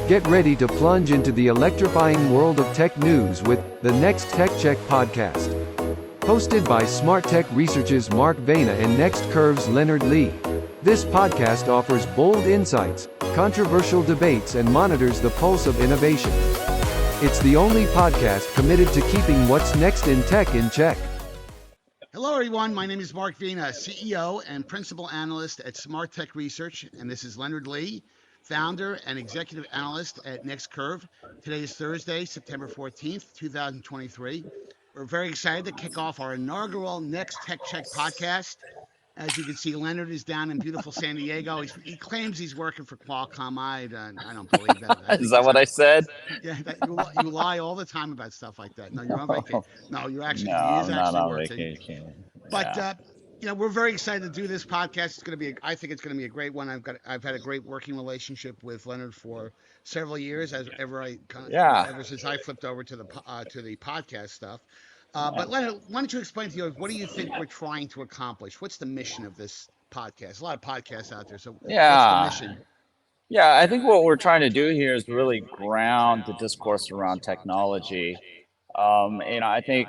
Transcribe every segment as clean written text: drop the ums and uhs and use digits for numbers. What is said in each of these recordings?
Get ready to plunge into the electrifying world of tech news with the next TechCheck podcast. Hosted by SmartTech Research's Mark Vena and NextCurve's Leonard Lee. This podcast offers bold insights, controversial debates, and monitors the pulse of innovation. It's the only podcast committed to keeping what's next in tech in check. Hello, everyone. My name is Mark Vena, CEO and Principal Analyst at SmartTech Research, and this is Leonard Lee, Founder and Executive Analyst at NextCurve. Today is Thursday, September 14th, 2023. We're very excited to kick off our inaugural Next TechCheck podcast. As you can see, Leonard is down in beautiful San Diego. He claims he's working for Qualcomm. I don't believe that. Is that what I said? Yeah, you lie all the time about stuff like that. No, you're on vacation. No, he is actually working. Vacation. But we're very excited to do this podcast. I think it's going to be a great one. I've had a great working relationship with Leonard for several years, ever since I flipped over to the podcast stuff. But Leonard, why don't you explain to us, what do you think we're trying to accomplish? What's the mission of this podcast? A lot of podcasts out there. So what's the mission? Yeah, I think what we're trying to do here is really ground the discourse around technology. I think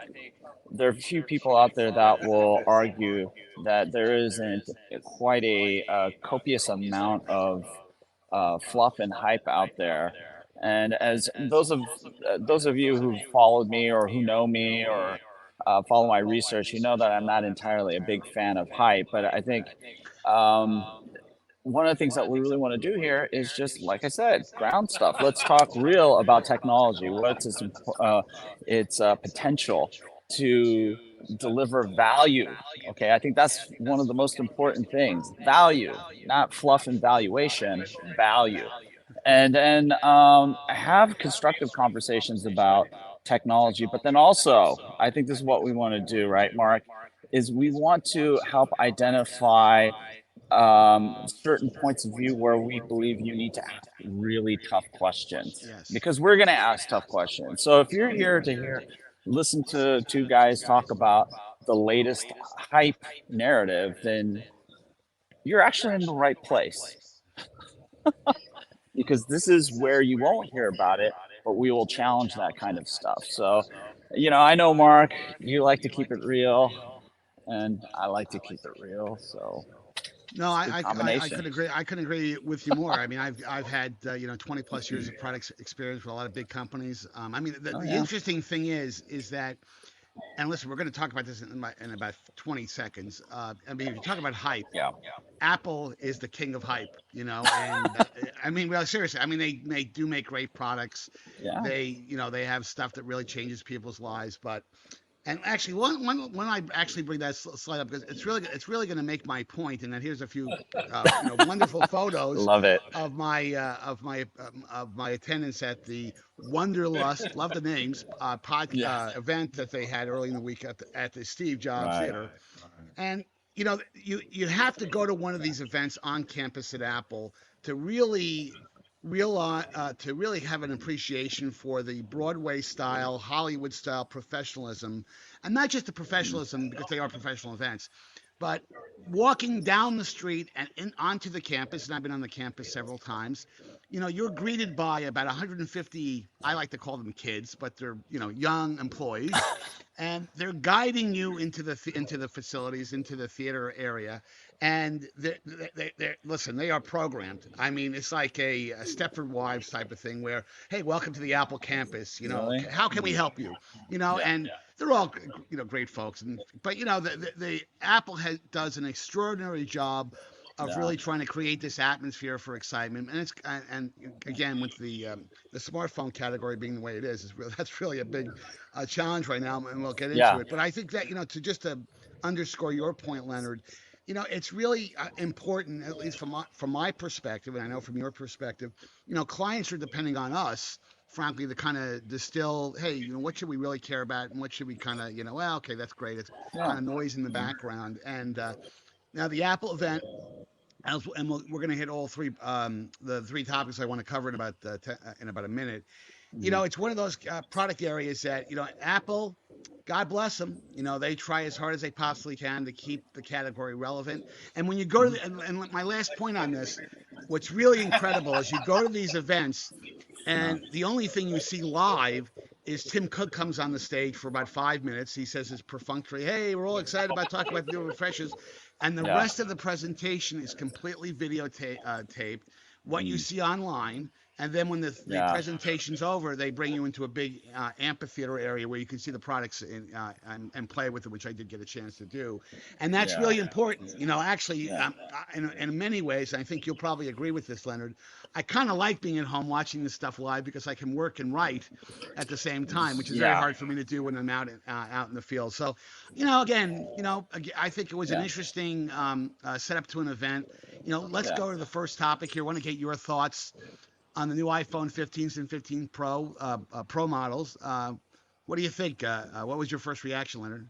there are a few people out there that will argue that there isn't quite a copious amount of fluff and hype out there. And as those of you who followed me or who know me or follow my research, you know that I'm not entirely a big fan of hype. But I think one of the things that we really want to do here is just, like I said, ground stuff. Let's talk real about technology. What's its potential to deliver value. Okay, I think that's one of the most important things. Value, not fluff and valuation, value. And then have constructive conversations about technology. But then also, I think this is what we want to do, right, Mark, is we want to help identify certain points of view where we believe you need to ask really tough questions. Yes. Because we're going to ask tough questions. So if you're here to listen to two guys talk about the latest hype narrative, then you're actually in the right place. Because this is where you won't hear about it, but we will challenge that kind of stuff. So, I know, Mark, you like to keep it real, and I like to keep it real. So, no, I couldn't agree. I couldn't agree with you more. I mean, I've had 20 plus years of product experience with a lot of big companies. The interesting thing is that. And listen, we're going to talk about this in about 20 seconds. If you talk about hype, Apple is the king of hype, And seriously, they do make great products. Yeah. They have stuff that really changes people's lives. And actually, when I actually bring that slide up, because it's really going to make my point. And then here's a few wonderful photos. Love it. Of my attendance at the Wonderlust, love the names, event that they had early in the week at the Steve Jobs Theater. And you have to go to one of these events on campus at Apple to really have an appreciation for the Broadway style, Hollywood style professionalism, and not just the professionalism because they are professional events, but walking down the street and onto the campus. And I've been on the campus several times. You're greeted by about 150. I like to call them kids, but they're young employees, and they're guiding you into the facilities, into the theater area. And they are programmed. It's like a Stepford Wives type of thing where, hey, welcome to the Apple campus. Really? How can we help you? And they're all, great folks. But the Apple does an extraordinary job of really trying to create this atmosphere for excitement. And again, with the smartphone category being the way it is, that's really a big challenge right now, and we'll get into it. But I think that to underscore your point, Leonard. It's really important, at least from my perspective, and I know from your perspective, clients are depending on us, frankly, to kind of distill, hey, what should we really care about, and what should we kind of, okay, that's great. It's kind of noise in the background. And now the Apple event, we're going to hit all three, the three topics I want to cover in about a minute. It's one of those product areas that, Apple, God bless them, they try as hard as they possibly can to keep the category relevant. And when you go to and my last point on this, what's really incredible is you go to these events And the only thing you see live is Tim Cook comes on the stage for about 5 minutes. He says his perfunctory, "Hey, we're all excited about talking about the new refreshers," and the Yeah. rest of the presentation is completely videotaped. What you Mm. see online, and then when the Yeah. presentation's over, they bring you into a big amphitheater area where you can see the products and play with it, which I did get a chance to do, and that's Yeah. really important. Actually, Yeah. in many ways, I think you'll probably agree with this, Leonard. I kind of like being at home watching this stuff live because I can work and write at the same time, which is very Yeah. hard for me to do when I'm out in the field. So, again, I think it was an Yeah. interesting setup to an event. Let's Yeah. go to the first topic here. I want to get your thoughts on the new iPhone 15s and 15 Pro Pro models. What do you think? What was your first reaction, Leonard?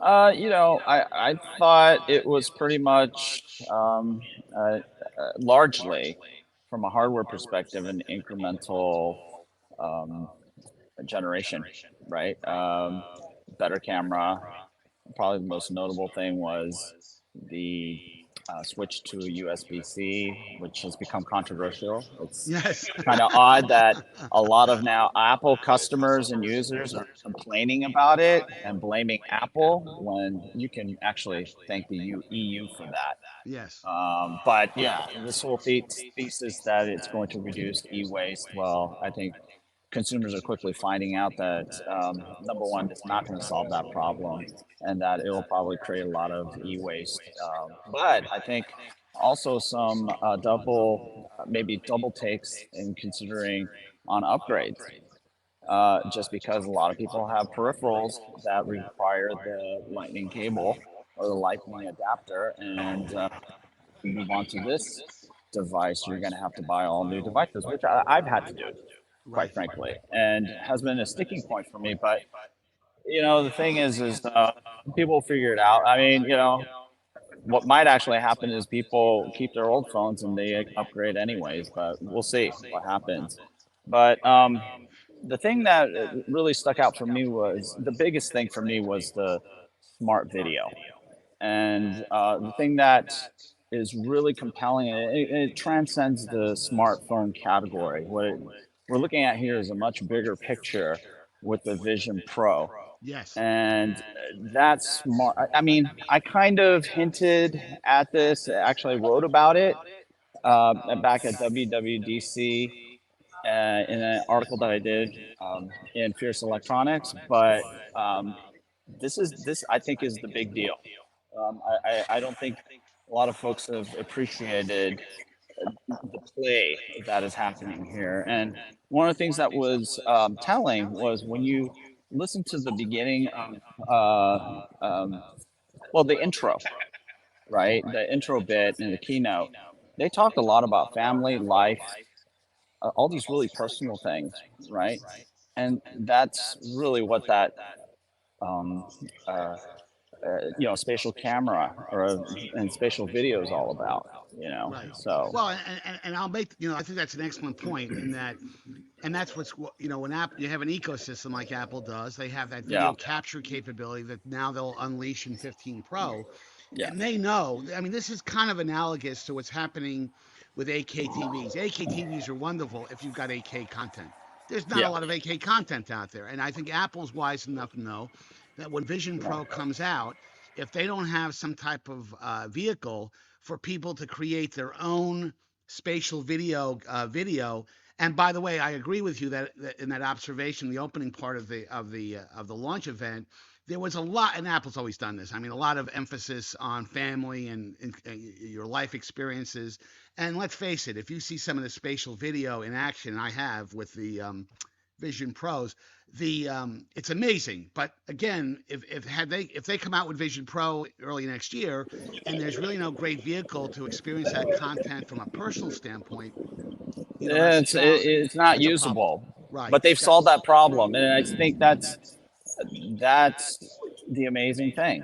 I thought it was pretty much largely from a hardware perspective an incremental um, generation, right? Better camera. Probably the most notable thing was the switch to USB-C, which has become controversial. It's Yes. kind of odd that a lot of now Apple customers and users are complaining about it and blaming Apple when you can actually thank the EU for that. Yes. But yeah, this whole thesis that it's going to reduce e-waste, well, I think consumers are quickly finding out that number one, it's not going to solve that problem, and that it will probably create a lot of e-waste. But I think also some maybe double takes in considering on upgrades, just because a lot of people have peripherals that require the lightning cable or the lightning adapter, and you move on to this device, you're going to have to buy all new devices, which I've had to do, quite Right. frankly, and has been a sticking point for me. But the thing is people figure it out. I mean, what might actually happen is people keep their old phones and they upgrade anyways. But we'll see what happens. But the thing that really stuck out for me was the biggest thing for me was the smart video. And the thing that is really compelling, and it transcends the smartphone category. We're looking at here is a much bigger picture with the Vision Pro. Yes. And that's smart. I mean, I kind of hinted at this, actually wrote about it back at WWDC in an article that I did in Fierce Electronics. But this I think is the big deal. I don't think a lot of folks have appreciated the play that is happening here. And one of the things that was telling was when you listen to the beginning of, well, the intro, right? The intro bit and the keynote, they talked a lot about family, life, all these really personal things, right? And that's really what that um, uh, spatial camera and spatial video is all about, Right. So Well, and I'll make, I think that's an excellent point in that, and that's what's, when Apple, you have an ecosystem like Apple does, they have that yeah, video capture capability that now they'll unleash in 15 Pro. yeah, And they know, I mean, this is kind of analogous to what's happening with 8K TVs. 8K TVs are wonderful if you've got 8K content. There's not a yeah, lot of 8K content out there. And I think Apple's wise enough to know that when Vision Pro comes out, if they don't have some type of vehicle for people to create their own spatial video. And by the way, I agree with you that in that observation, the opening part of the launch event, there was a lot, and Apple's always done this. I mean, a lot of emphasis on family and your life experiences. And let's face it, if you see some of the spatial video in action, I have with the Vision Pros, it's amazing. But again, if they come out with Vision Pro early next year, and there's really no great vehicle to experience that content from a personal standpoint, it's not that's a problem. usable, Right. but they've Got, solved that problem, and I think that's the amazing thing,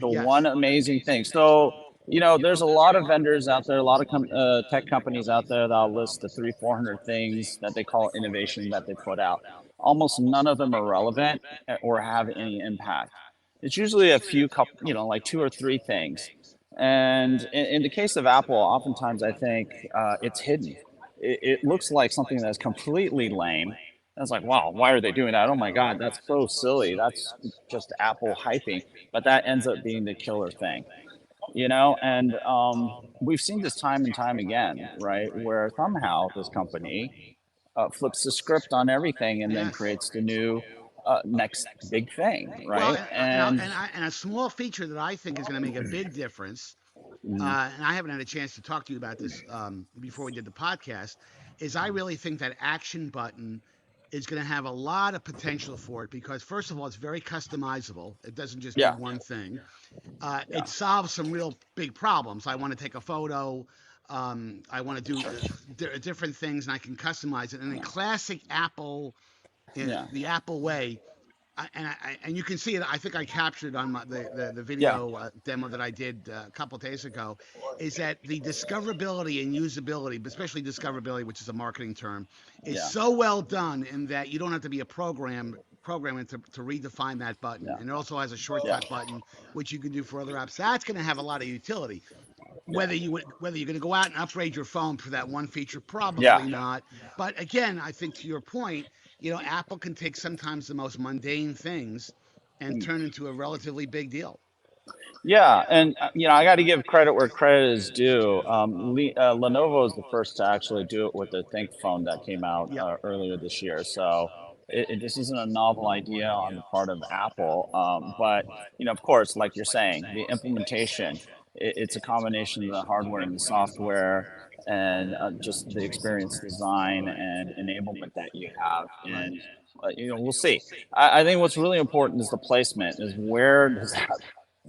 the one yes. amazing thing. So there's a lot of vendors out there, a lot of tech companies out there that'll list the 300-400 things that they call innovation that they put out. Almost none of them are relevant or have any impact. It's usually a few couple, like two or three things. And in the case of Apple, oftentimes I think it's hidden. it looks like something that's completely lame. And it's like, wow, why are they doing that? Oh my God, that's so silly. That's just Apple hyping. But that ends up being the killer thing, and we've seen this time and time again, right, where somehow this company flips the script on everything and then Yes. creates the new next big thing, Well, right? And and a small feature that I think is going to make a big difference, mm, and I haven't had a chance to talk to you about this before we did the podcast, is I really think that action button is going to have a lot of potential for it because first of all, it's very customizable. It doesn't just yeah, need one thing. yeah, It solves some real big problems. I want to take a photo. I want to do different things, and I can customize it. And in classic Apple, yeah, the Apple way, and you can see it. I think I captured on the yeah, video demo that I did a couple of days ago, is that the discoverability and usability, but especially discoverability, which is a marketing term, is yeah, so well done in that you don't have to be a programmer to redefine that button. yeah, And it also has a yeah, shortcut button, which you can do for other apps. That's going to have a lot of utility. yeah, Whether you're going to go out and upgrade your phone for that one feature, yeah. probably not. But again, I think to your point, Apple can take sometimes the most mundane things and Mm. turn into a relatively big deal. Yeah, and I got to give credit where credit is due. Lenovo is the first to actually do it with the Think phone that came out Yep. earlier this year. So this isn't a novel idea on the part of Apple, but of course, like you're saying, the implementation, it's a combination of the hardware and the software, and just the experience design and enablement that you have, Right. and we'll see. I think what's really important is the placement. Is where does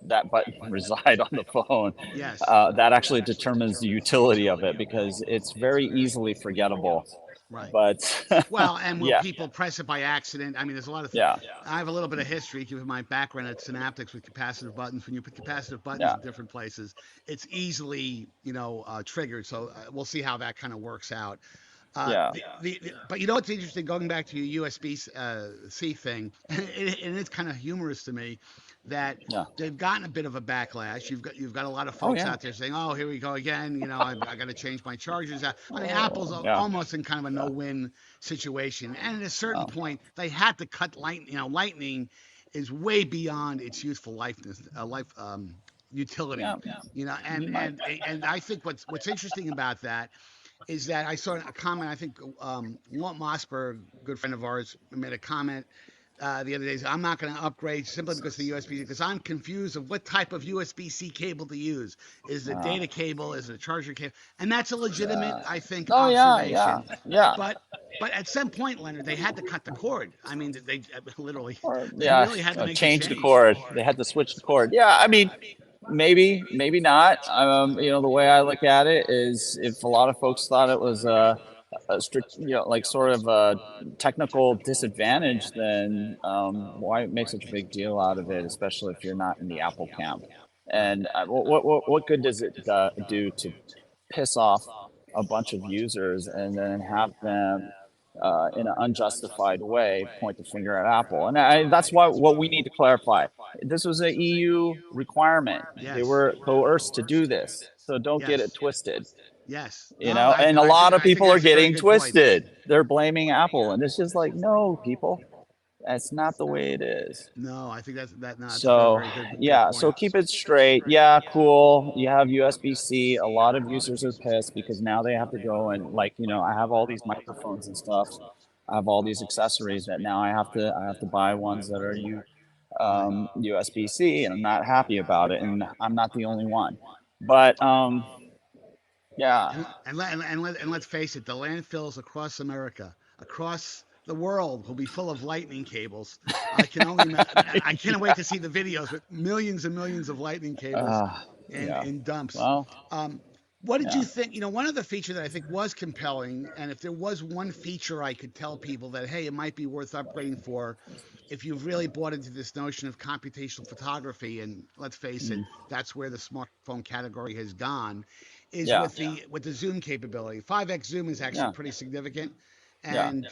that button reside on the phone, Yes. that actually determines the utility of it because it's very easily forgettable. Right. But Well, and will yeah, people press it by accident? I mean, there's a lot of. yeah, I have a little bit of history given my background at Synaptics with capacitive buttons. When you put capacitive buttons yeah, in different places, it's easily triggered. So we'll see how that kind of works out. yeah, But you know what's interesting? Going back to your USB C thing, and it's kind of humorous to me that yeah. they've gotten a bit of a backlash. You've got a lot of Oh folks yeah, out there saying, "Oh, here we go again." I got to change my chargers. I mean, Apple's yeah, almost in kind of a no-win situation, and at a certain oh, point, they had to cut lightning. Lightning is way beyond its useful life utility. yeah. And You might. I think what's interesting about that is that I saw a comment. I think Walt Mossberg, good friend of ours, made a comment the other day. I'm not going to upgrade simply because of the USB because I'm confused of what type of USB-C cable to use. Is it a Uh, data cable? Is it a charger cable? And that's a legitimate, uh, I think, oh yeah, yeah, observation. yeah. But at some point, Leonard, they had to cut the cord. I mean, they literally, Or they yeah, really had to make the change the change. cord. They had to switch the cord. Yeah, I mean, maybe not. The way I look at it is, if a lot of folks thought it was a strict, like sort of a technical disadvantage, then why make such a big deal out of it, especially if you're not in the Apple camp? Right. And what good does it do to piss off a bunch of users and then have them in an unjustified way point the finger at Apple? And that's what we need to clarify. This was an EU requirement. They Yes. were coerced to do this, so don't get it Yes. twisted. Yes. No, And a lot of I think people are that's a very getting good point. twisted. They're blaming Apple, and it's just like, no, people, that's not the way it is. No, I think that's a very, So very good yeah, so point. keep it straight. Yeah, cool. You have USB-C. A lot of users are pissed because now they have to go and, like, I have all these microphones and stuff. I have all these accessories that now I have to buy ones that are Right. USB-C, and I'm not happy about it, and I'm not the only one. But yeah, And let's face it, the landfills across America, across the world, will be full of lightning cables. I can't wait to see the videos with millions and millions of lightning cables uh, yeah. in dumps. Well, Um, what did yeah. you think? One other feature that I think was compelling, and if there was one feature I could tell people that, hey, it might be worth upgrading for, if you've really bought into this notion of computational photography, and let's face it, Mm, that's where the smartphone category has gone, is yeah. with the zoom capability. 5x zoom is actually Yeah. pretty significant. Yeah. And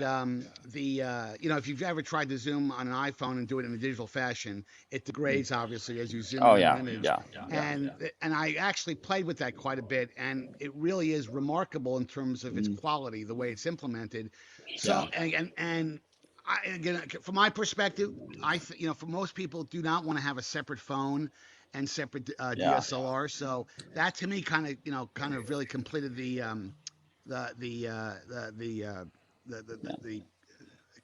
if you've ever tried to zoom on an iPhone and do it in a digital fashion, it degrades obviously as you zoom Oh in on an yeah. image. Yeah. Yeah. And I actually played with that quite a bit, and it really is remarkable in terms of its Mm, quality, the way it's implemented. yeah. So and again, from my perspective, for most people do not want to have a separate phone and separate Yeah. DSLR. So that to me kind of really completed the the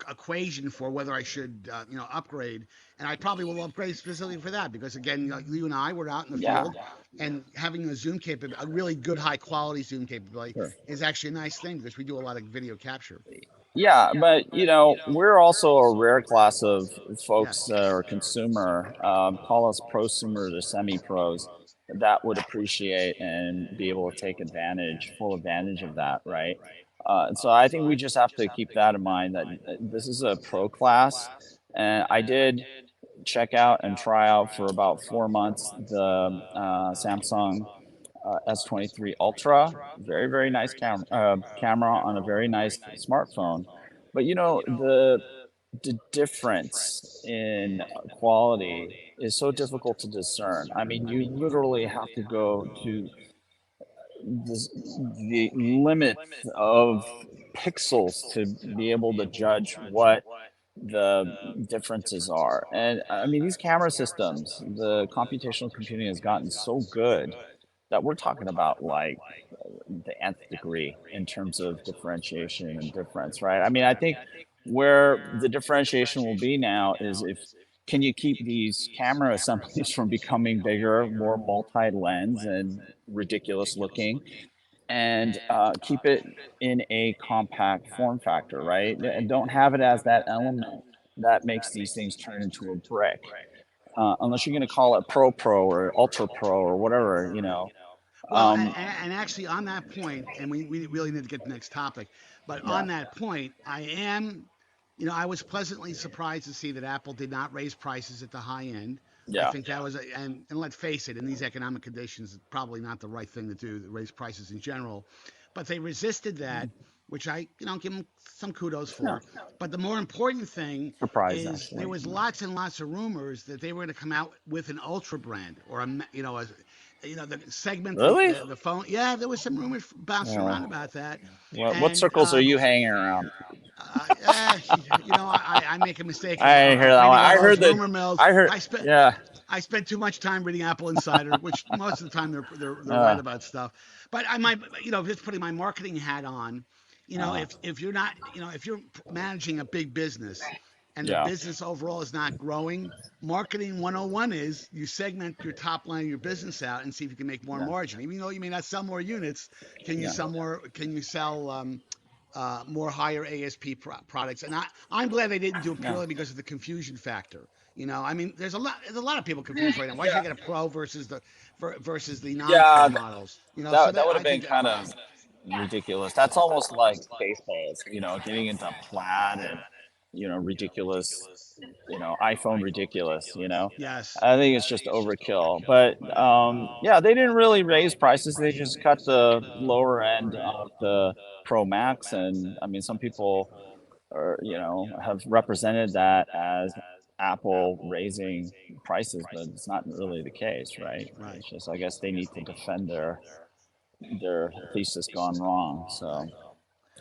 equation for whether I should upgrade, and I probably will upgrade specifically for that because again, you and I were out in the Yeah. field, and having a zoom capability, a really good high quality zoom capability, Sure. is actually a nice thing because we do a lot of video capture. Yeah, but we're also a rare class of folks Yes. or consumer, call us prosumer to semi-pros, that would appreciate and be able to take full advantage of that, right? And so I think we just have to keep that in mind that this is a pro class, and I did check out and try out for about 4 months the Samsung S23 Ultra. Very, very nice camera on a very nice smartphone. But the difference in quality is so difficult to discern. I mean, you literally have to go to the limit of pixels to be able to judge what the differences are. And I mean, these camera systems, the computational computing has gotten so good that we're talking about like the nth degree in terms of differentiation and difference, right? I mean, I think where the differentiation will be now is if can you keep these camera assemblies from becoming bigger, more multi-lens and ridiculous looking, and keep it in a compact form factor, right? And don't have it as that element that makes these things turn into a brick. Unless you're going to call it Pro or Ultra Pro or whatever. Well, Um, and actually on that point, and we really need to get to the next topic, but yeah, on that point, I was pleasantly surprised to see that Apple did not raise prices at the high end. I yeah, think that was, and let's face it, in these economic conditions, it's probably not the right thing to do, to raise prices in general. But they resisted that, which I, give them some kudos yeah. for. But the more important thing Surprised is there actually. was lots and lots of rumors that they were going to come out with an ultra brand or the segment Really? the phone. Yeah, there was some rumors bouncing Yeah. around about that, What and circles are you hanging around? I make a mistake I didn't hear of that one. reading all I those heard that. rumor mills. I heard. Yeah. I spent too much time reading Apple Insider, which most of the time they're right Uh, about stuff. But I might, just putting my marketing hat on, uh, if you're not, if you're managing a big business and the yeah. business overall is not growing, marketing 101 is you segment your top line of your business out and see if you can make more Yeah. margin. Even though you may not sell more units, Yeah. can you sell more higher ASP products? And I'm glad they didn't do it Yeah. purely because of the confusion factor. I mean, there's a lot of people confused right now. Why should I get a Pro versus the non-Pro Yeah. models? So That that would have I been think kind of ridiculous. That's almost like Spaceballs, getting into plaid and ridiculous, iPhone ridiculous. yes. I think it's just overkill. But yeah, they didn't really raise prices. They just cut the lower end of the Pro Max, and I mean, some people are have represented that as Apple raising prices, but it's not really the case, right? Right. It's just I guess they need to defend their thesis gone wrong. So,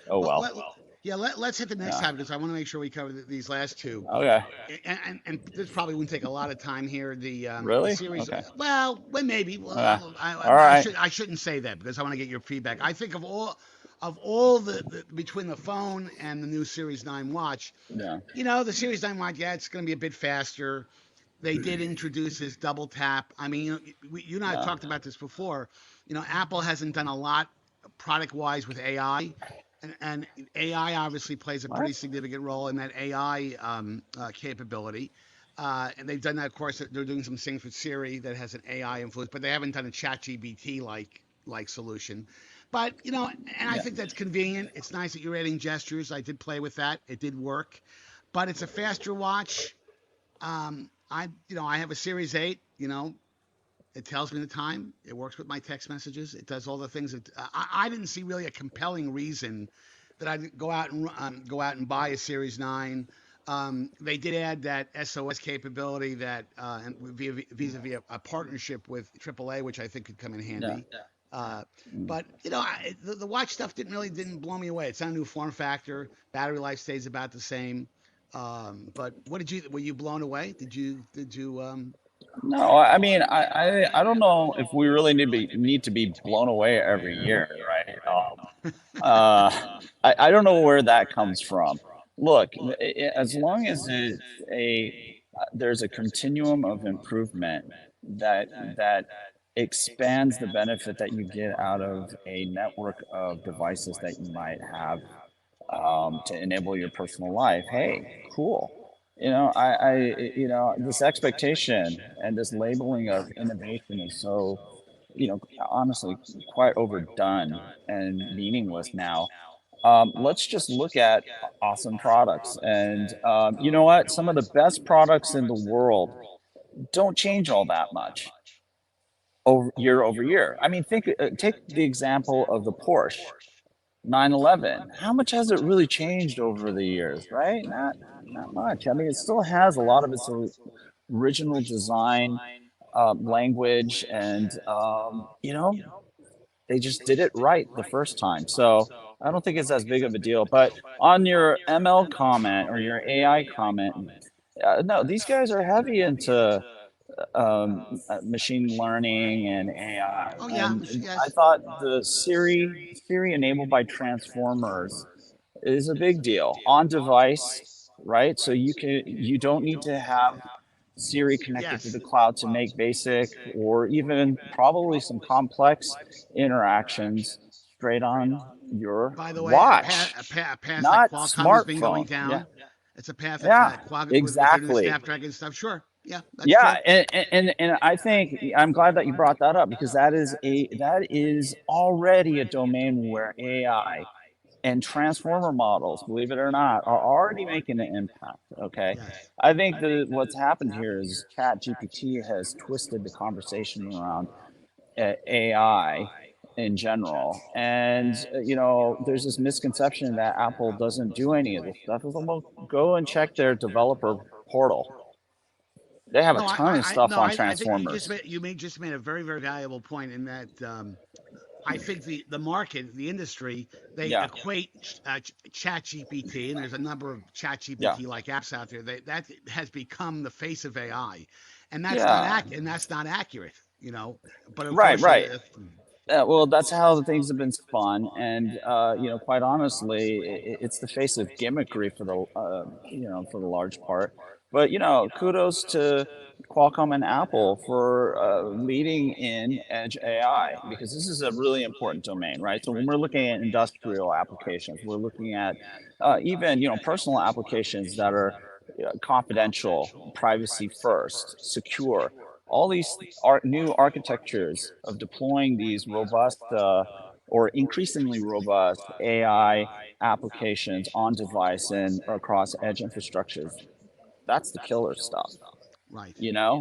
oh Well, well. let's hit the next Yeah. topic because I want to make sure we cover these last two. Okay. And this probably wouldn't take a lot of time here. The Really? series, Okay. well, maybe. Well, Okay. All right. I shouldn't say that because I want to get your feedback. I think of all the between the phone and the new Series 9 watch, Yeah. the Series 9 watch, yeah, it's going to be a bit faster. They did introduce this double tap. I mean, you and I have Yeah. talked about this before. Apple hasn't done a lot product wise with AI. And AI obviously plays a pretty What? significant role in that AI capability. And they've done that, of course. They're doing some things with Siri that has an AI influence, but they haven't done a ChatGPT like solution. But and I Yeah. think that's convenient. It's nice that you're adding gestures. I did play with that. It did work, but it's a faster watch. I have a Series 8. It tells me the time. It works with my text messages. It does all the things that I didn't see really a compelling reason that I'd go out and buy a Series 9. They did add that SOS capability that vis-a-vis a partnership with AAA, which I think could come in Yeah. handy. But the watch stuff didn't blow me away. It's not a new form factor. Battery life stays about the same. But were you blown away? Did you? No, I mean, I don't know if we really need to be blown away every year, right? I don't know where that comes from. Look, as long as there's a continuum of improvement that expands the benefit that you get out of a network of devices that you might have to enable your personal life. Hey, cool. This expectation and this labeling of innovation is so, honestly, quite overdone and meaningless now. Let's just look at awesome products. And you know what? Some of the best products in the world don't change all that much over year. I mean, take the example of the Porsche 911. How much has it really changed over the years, right? Not much. I mean, it still has a lot of its original design, language, and they just did it right the first time. So I don't think it's as big of a deal. But on your ML comment or your AI comment, no, these guys are heavy into machine learning and AI. Oh yeah, And I yes, thought the Siri enabled by transformers is a big deal on device, right? So you don't need to have Siri connected to yes. the cloud to make basic or even probably some complex interactions straight on your By the way, watch, a path that not Qualcomm has been going smartphone. Yeah, down. It's a path that yeah, with their new exactly. Snapdragon stuff. Sure, yeah, that's Yeah, true. and I think I'm glad that you brought that up because that is already a domain where AI and transformer models, believe it or not, are already making an impact. Okay, Yes. I think that what's happened here is Chat GPT has twisted the conversation around AI in general, and there's this misconception that Apple doesn't do any of this stuff. Well, go and check their developer portal. They have a No, ton of stuff on I think transformers. just made a very very valuable point in that I think the market, the industry, they Yeah, equate Chat GPT, and there's a number of Chat yeah, GPT like apps out there. That has become the face of AI, and yeah. that's not accurate. But Right, unfortunately, right. Well, that's how the things have been spun, and quite honestly, it's the face of gimmickry for for the large part. But kudos to Qualcomm and Apple for leading in edge AI because this is a really important domain, right? So when we're looking at industrial applications, we're looking at even personal applications that are confidential, privacy first, secure. All these new architectures of deploying these robust or increasingly robust AI applications on device and across edge infrastructures, that's the killer stuff. right.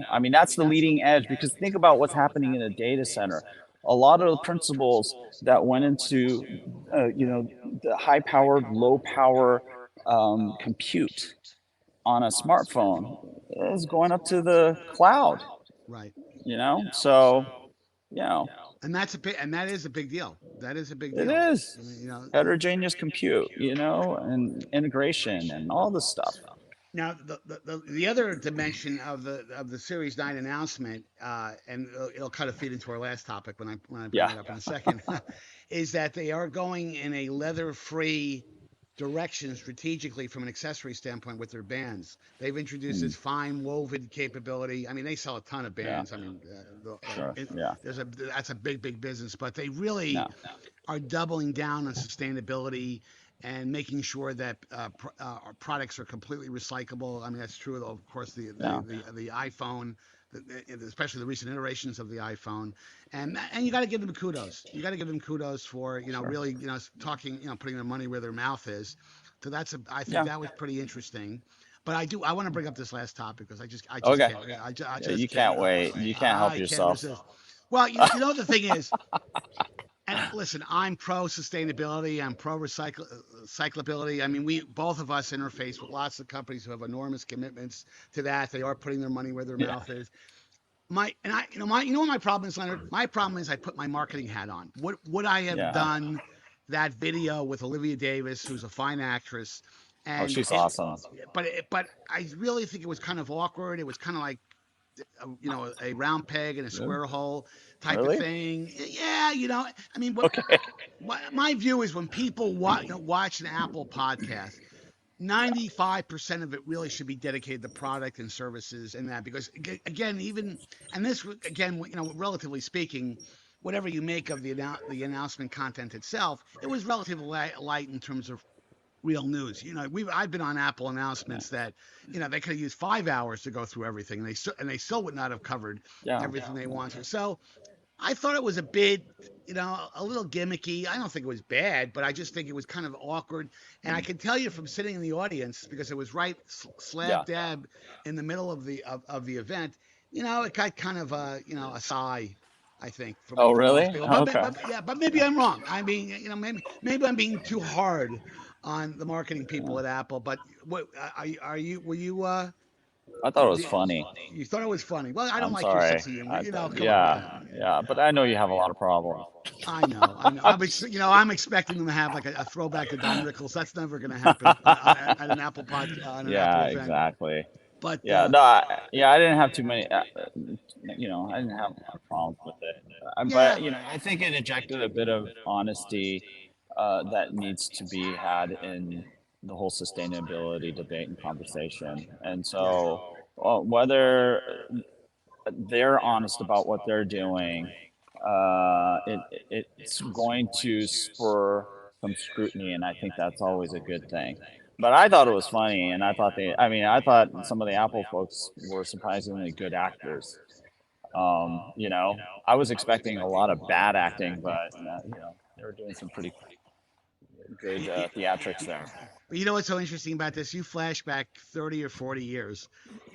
I mean, that's the leading edge because think about what's happening in a data center. A lot of the principles that went into, the high powered, low power compute on a smartphone is going up to the cloud, Right. So, And that is a big deal. That is a big it deal. is I mean, heterogeneous compute, and integration and all this stuff. now the other dimension of the Series 9 announcement, and it'll kind of feed into our last topic when I bring Yeah. it up in a second, is that they are going in a leather-free direction strategically from an accessory standpoint with their bands. They've introduced Mm, this fine woven capability. I mean, they sell a ton of yeah. bands. I mean, Sure. Yeah. that's a big business, but they really No. are doubling down on sustainability and making sure that our products are completely recyclable. I mean, that's true, of course, Yeah. the iPhone, especially the recent iterations of the iPhone, and you got to give them kudos. You got to give them kudos for Sure. really talking, putting their money where their mouth is. So I think Yeah. that was pretty interesting. But I want to bring up this last topic because I just Okay. can't I Yeah, you just can't can't wait. You can't help I can't yourself. resist. Well, the thing is, And listen, I'm pro sustainability. I'm pro recyclability. I mean, we both of us interface with lots of companies who have enormous commitments to that. They are putting their money where their Yeah. mouth is. What my problem is, Leonard. My problem is I put my marketing hat on. What would I have Yeah. done that video with Olivia Davis, who's a fine actress, Oh, and she's awesome. but I really think it was kind of awkward. It was kind of like a round peg in a Really? square hole type of Really? thing. Yeah, I mean, Okay. my view is when people watch an Apple podcast, 95% of it really should be dedicated to product and services and that because again even and this again relatively speaking, whatever you make of the announcement content itself, it was relatively light in terms of real news. I've been on Apple Yeah. announcements that they could have used 5 hours to go through everything, and they still would not have covered Yeah. everything they wanted. So I thought it was a bit, a little gimmicky. I don't think it was bad, but I just think it was kind of awkward. And I can tell you from sitting in the audience because it was right Yeah. slab dab in the middle of the event. It got kind of a sigh. I think Oh, from most really? people, Okay. but maybe I'm wrong. I mean, maybe I'm being too hard on the marketing Yeah. people at Apple. But what are you? Were you? I thought it was The, funny. you thought it was funny. Well, I don't I'm like your sorry. sense of humor. Come on, Yeah, man. yeah, but I know you have a lot of problems. I know, I know. I'm expecting them to have like a throwback to Don Rickles. That's never going to happen at an Apple on an Apple Yeah, event. exactly. But Yeah, no, yeah, I didn't have too many, I didn't have a lot of problems with it. yeah, But, I think it injected a bit of honesty that needs to be had in the whole sustainability debate and conversation. And yeah, so, whether they're honest about what they're doing, it's going to spur some scrutiny, and I think that's always a good thing. But I thought it was funny, and I thought some of the Apple folks were surprisingly good actors. I was expecting a lot of bad acting, but they were doing some pretty good theatrics there. But you know what's so interesting about this? You flash back 30 or 40 years,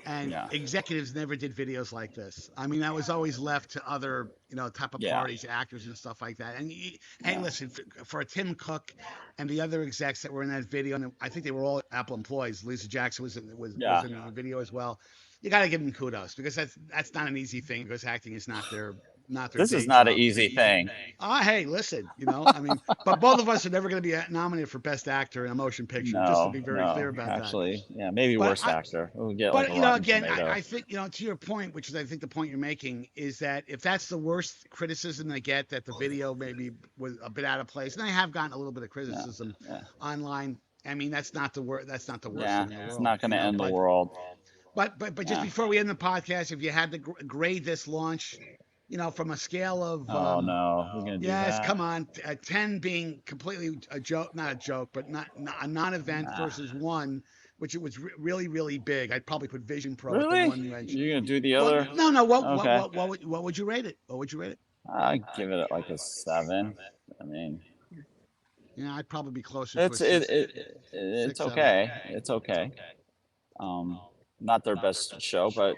and Yeah, executives never did videos like this. I mean, that was always left to other, type of yeah, parties, actors and stuff like that. And hey, yeah, listen, for Tim Cook and the other execs that were in that video, and I think they were all Apple employees. Lisa Jackson was yeah. in the video as well. You got to give them kudos because that's not an easy thing because acting is not their This is day not an job. easy thing. Hey, listen, I mean, but both of us are never going to be nominated for Best Actor in a motion picture, just to No, be very clear no, about that. actually, yeah, maybe But worst actor. We'll get like but a Rotten again, Tomato. I think to your point, which is I think the point you're making is that if that's the worst criticism they get, that the video maybe was a bit out of place, and I have gotten a little bit of Yeah, criticism yeah, online. I mean, that's not the worst. That's not the worst yeah. thing in the It's world, not going to end the world. but just Yeah. before we end the podcast, if you had to grade this launch, from a scale of Oh no, we're gonna do yes, that. come on, 10 being completely a joke, not a joke, but not a non-event Nah. versus one, which it was really really big. I'd probably put Vision Pro at the Really? one you mentioned. You're gonna do the Well, other? no. Okay. What would you rate it? What would you rate it? I give it like a 7. I mean, I'd probably be closer to a it's six, it's six, seven. okay. It's okay. Um, Not their best show, but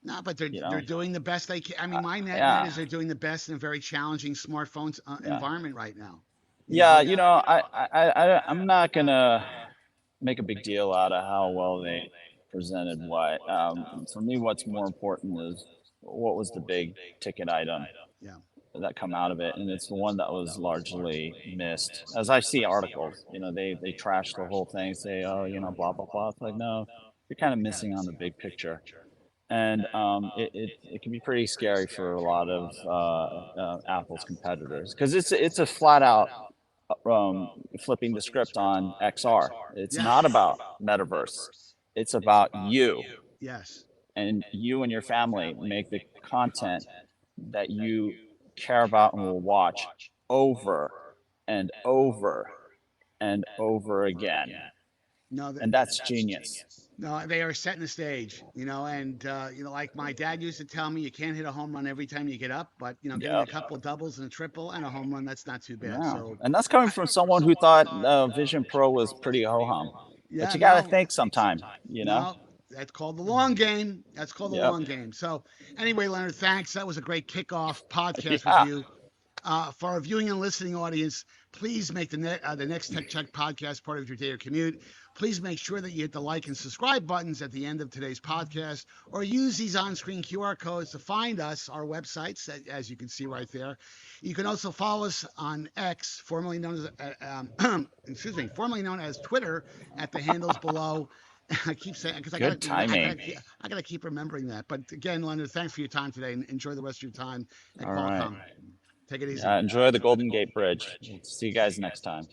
No, but you they're know, doing the best they can. I mean, my net yeah, is they're doing the best in a very challenging smartphone yeah, environment right now. yeah. They I'm not gonna make a big deal out of how well they presented what. For me, what's more important is what was the big ticket item yeah. that come out of it, and it's the one that was largely missed. As I see articles, they trash the whole thing, say, oh, blah blah blah. It's like, no, you're kind of missing on the big picture, and it can be pretty scary for a lot of Apple's competitors because it's a flat out flipping the script on XR. It's not Yes. about metaverse. It's about you Yes. and you and your family make the content that you care about and will watch over and over and over again. No, And that's genius. no, they are setting the stage, and like my dad used to tell me, you can't hit a home run every time you get up, but getting a Yep. couple of doubles and a triple and a home run, that's not too bad. Yeah. So, And that's coming from someone who thought Vision Pro was pretty ho hum. But yeah, you got to no, think sometime, no, that's called the long game. That's called the Yep. long game. So, anyway, Leonard, thanks. That was a great kickoff podcast with Yeah. you. For our viewing and listening audience, please make the next Tech Check podcast part of your day or commute. Please make sure that you hit the like and subscribe buttons at the end of today's podcast, or use these on-screen QR codes to find us, our websites, as you can see right there. You can also follow us on X, formerly known as formerly known as Twitter, at the handles below. I keep saying because I gotta keep remembering that. But again, Leonard, thanks for your time today, and enjoy the rest of your time at Qualcomm. Right. Take it easy. Enjoy the Golden Gate Bridge. See you guys next time.